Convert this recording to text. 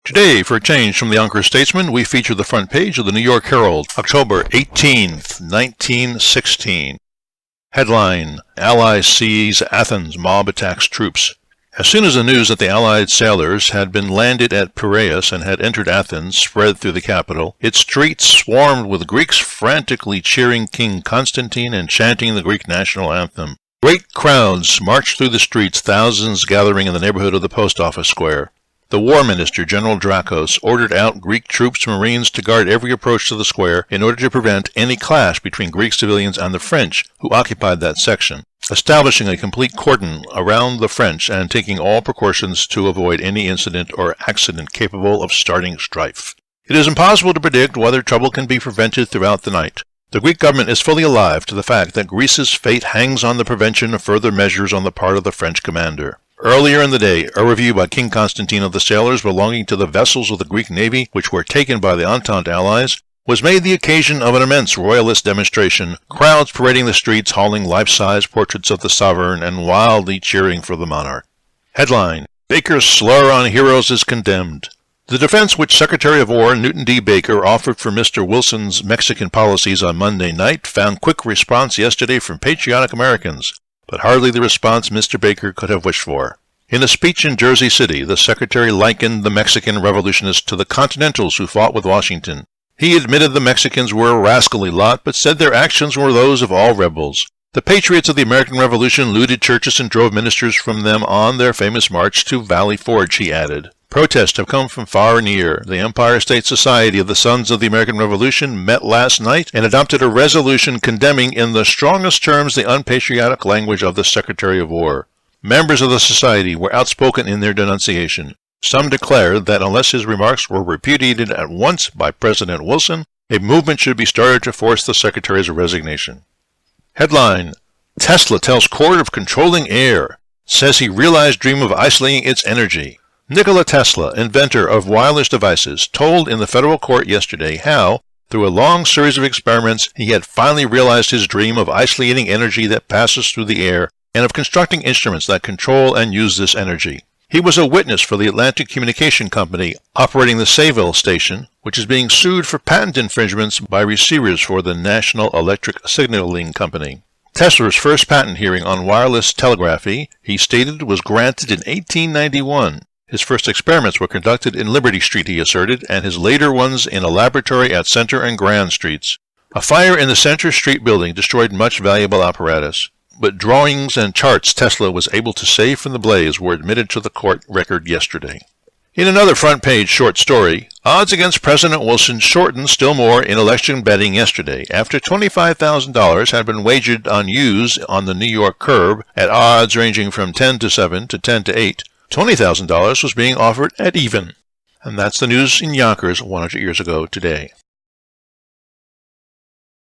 Today, for a change from the Yonkers Statesman, we feature the front page of the New York Herald, October 18th, 1916. Headline: Allies seize Athens, mob attacks troops. As soon as the news that the Allied sailors had been landed at Piraeus and had entered Athens spread through the capital, its streets swarmed with Greeks frantically cheering King Constantine and chanting the Greek national anthem. Great crowds marched through the streets, thousands gathering in the neighborhood of the post office square. The War Minister, General Drakos, ordered out Greek troops and Marines to guard every approach to the square in order to prevent any clash between Greek civilians and the French, who occupied that section, establishing a complete cordon around the French and taking all precautions to avoid any incident or accident capable of starting strife. It is impossible to predict whether trouble can be prevented throughout the night. The Greek government is fully alive to the fact that Greece's fate hangs on the prevention of further measures on the part of the French commander. Earlier in the day, a review by King Constantine of the sailors belonging to the vessels of the Greek navy which were taken by the Entente allies was made the occasion of an immense royalist demonstration, crowds parading the streets hauling life-size portraits of the sovereign and wildly cheering for the monarch. Headline: Baker's slur on heroes is condemned. The defense which Secretary of War Newton D. Baker offered for Mr. Wilson's Mexican policies on Monday night found quick response yesterday from patriotic Americans, but hardly the response Mr. Baker could have wished for. In a speech in Jersey City, the Secretary likened the Mexican revolutionists to the Continentals who fought with Washington. He admitted the Mexicans were a rascally lot, but said their actions were those of all rebels. The patriots of the American Revolution looted churches and drove ministers from them on their famous march to Valley Forge, he added. Protests have come from far and near. The Empire State Society of the Sons of the American Revolution met last night and adopted a resolution condemning in the strongest terms the unpatriotic language of the Secretary of War. Members of the Society were outspoken in their denunciation. Some declared that unless his remarks were repudiated at once by President Wilson, a movement should be started to force the Secretary's resignation. Headline: Tesla tells court of controlling air, says he realized dream of isolating its energy. Nikola Tesla, inventor of wireless devices, told in the federal court yesterday how, through a long series of experiments, he had finally realized his dream of isolating energy that passes through the air and of constructing instruments that control and use this energy. He was a witness for the Atlantic Communication Company operating the Sayville station, which is being sued for patent infringements by receivers for the National Electric Signaling Company. Tesla's first patent hearing on wireless telegraphy, he stated, was granted in 1891. His first experiments were conducted in Liberty Street, he asserted, and his later ones in a laboratory at Center and Grand Streets. A fire in the Center Street building destroyed much valuable apparatus, but drawings and charts Tesla was able to save from the blaze were admitted to the court record yesterday. In another front-page short story, odds against President Wilson shortened still more in election betting yesterday, after $25,000 had been wagered on use on the New York curb at odds ranging from 10 to 7 to 10 to 8. $20,000 was being offered at even. And that's the news in Yonkers 100 years ago today.